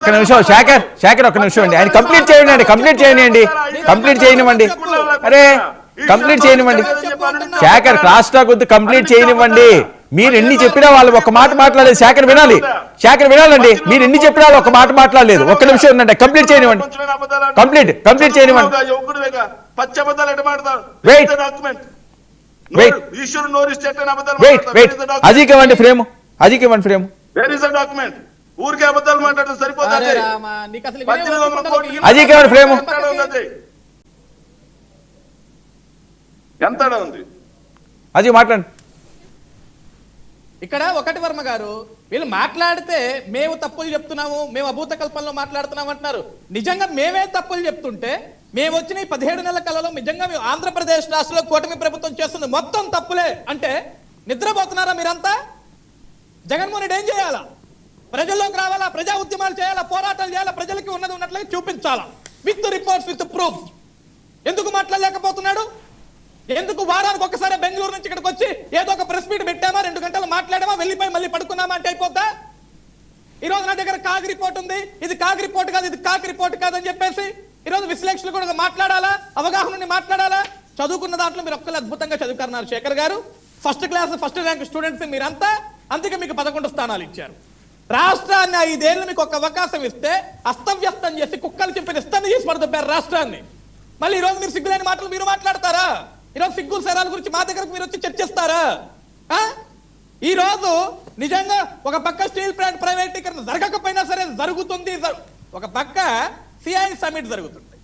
ఒక నిమిషం శేఖర్ ఒక నిమిషం అండి. ఆయన కంప్లీట్ చేయండి, కంప్లీట్ చేయనివ్వండి. అరే కంప్లీట్ చేయనివ్వండి. శేఖర్ క్లాస్ టాక్ వద్దు, కంప్లీట్ చేయనివ్వండి. మీరు ఎన్ని చెప్పినా వాళ్ళు ఒక మాట మాట్లాడలేదు. శేఖర్ వినాలండి. మీరు ఎన్ని చెప్పినా వాళ్ళు ఒక మాట మాట్లాడలేదు. ఒక్క నిమిషం ఉందండి, కంప్లీట్ చేయనివ్వండి. కంప్లీట్ చేయనివ్వండి. వెయిట్ అజీకివ్వండి ఫ్రేమ్. ఊరికే అబద్ధాలు మాట్లాడడం సరిపోతుంది. అజీకివ్వండి ఫ్రేమ్. ఎంత ఉంది అజీ మాట్లాడండి. ఇక్కడ ఒకటి వర్మ గారు వీళ్ళు మాట్లాడితే మేము తప్పులు చెప్తున్నాము, మేము అభూత కల్పనలో మాట్లాడుతున్నాం అంటున్నారు. నిజంగా మేమే తప్పులు చెప్తుంటే మేము వచ్చిన ఈ 17 నెలల కాలంలో నిజంగా మేము ఆంధ్రప్రదేశ్ రాష్ట్రంలో కూటమి ప్రభుత్వం చేస్తుంది మొత్తం తప్పులే అంటే నిద్రపోతున్నారా మీరంతా? జగన్మోహన్ రెడ్డి ఏం చేయాలా? ప్రజల్లోకి రావాలా, ప్రజా ఉద్యమాలు చేయాలా, పోరాటాలు చేయాలా, ప్రజలకి ఉన్నది ఉన్నట్లుగా చూపించాలా, విత్ రిపోర్ట్స్ విత్ ప్రూఫ్. ఎందుకు మాట్లాడలేకపోతున్నాడు? ఎందుకు వారానికి ఒక్కసారి బెంగళూరు నుంచి ఇక్కడికి వచ్చి ఏదో ఒక ప్రెస్ మీట్ పెట్టామా, 2 గంటలు మాట్లాడామా, వెళ్ళిపోయి మళ్ళీ పడుకున్నామా అంటే అయిపోద్దా? ఈ రోజు నా దగ్గర కాగ్ రిపోర్ట్ ఉంది, ఇది కాగ్ రిపోర్ట్ కాదు, ఇది కాక్ రిపోర్ట్ కాదని చెప్పేసి ఈ రోజు విశ్లేషణలు కూడా మాట్లాడాలా, అవగాహన నుండి మాట్లాడాలా? చదువుకున్న దాంట్లో మీరు ఒక్కరు అద్భుతంగా చదువుకున్నారు శేఖర్ గారు. First class first rank students మీరంతా, అందుకే మీకు 11 స్థానాలు ఇచ్చారు. రాష్ట్రాన్ని 5 ఏళ్ళు మీకు ఒక అవకాశం ఇస్తే అస్తవ్యస్తం చేసి కుక్కలు చెప్పిన ఇస్తాన్ని చేసి పడుతున్నారు రాష్ట్రాన్ని. మళ్ళీ ఈ రోజు మీరు సిగ్గులేని మాటలు మీరు మాట్లాడతారా? ఈరోజు సిగ్గుల శరాల గురించి మా దగ్గరకు మీరు వచ్చి చర్చిస్తారా? ఈ రోజు నిజంగా ఒక పక్క స్టీల్ ప్లాంట్ ప్రైవేటీకరణ జరగకపోయినా సరే జరుగుతుంది, ఒక పక్క సిఐ సమిట్ జరుగుతుంది,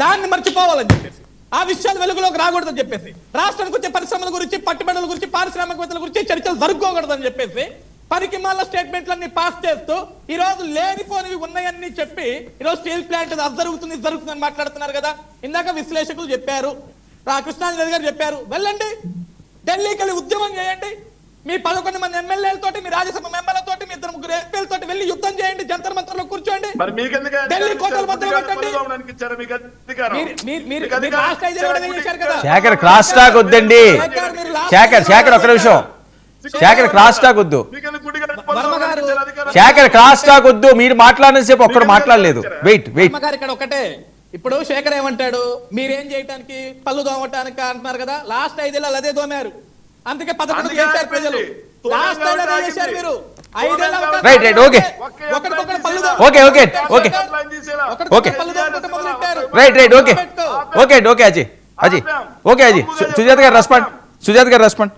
దాన్ని మర్చిపోవాలని చెప్పేసి, ఆ విషయాలు వెలుగులోకి రాకూడదని చెప్పేసి, రాష్ట్రానికి వచ్చే పరిశ్రమల గురించి, పట్టుబడుల గురించి, పారిశ్రామికవేత్తల గురించి చర్చలు జరుపుకోకూడదని చెప్పేసి పనికి మాల స్టేట్మెంట్లన్నీ పాస్ చేస్తూ ఈ రోజు లేనిపోనివి ఉన్నాయని చెప్పి ఈరోజు స్టీల్ ప్లాంట్ అది జరుగుతుంది జరుగుతుందని మాట్లాడుతున్నారు కదా. ఇందాక విశ్లేషకులు చెప్పారు, కృష్ణాంజలి గారు చెప్పారు, వెళ్ళండి ఢిల్లీకి వెళ్ళి ఉద్యమం చేయండి. మీ 11 మంది ఎమ్మెల్యేలతోటి, మీ రాజ్యసభ మెంబర్లతోటి, మీ 2-3 ఎంపీలతోటి వెళ్ళి యుద్ధం చేయండి, జంతర్ మంతర్లో కూర్చోండి, ఢిల్లీ కోటలు బద్దలు కొట్టండి. శేఖర్ క్లాస్ టాక్ వద్దండి. శేఖర్ ఒక్క నిమిషం. శేఖర్ క్లాస్ టాక్ వద్దు. శేఖర్ క్లాస్ టాక్ వద్దు. మీరు మాట్లాడిన సేపు ఒక్కడు మాట్లాడలేదు. వెయిట్ ఇక్కడ ఒకటే. ఇప్పుడు శేఖర్ ఏమంటాడు, మీరేం చేయడానికి, పళ్ళు దోమటానికి అంటున్నారు కదా. లాస్ట్ 5 ఏళ్ళు అదే దోమారు, అందుకే 11 చేశారు ప్రజలు. లాస్ట్ 5 ఏళ్ళు చేశారు మీరు. 5 ఏళ్ళు ఓకే అజయ్. సుజాత గారు రెస్పాండ్.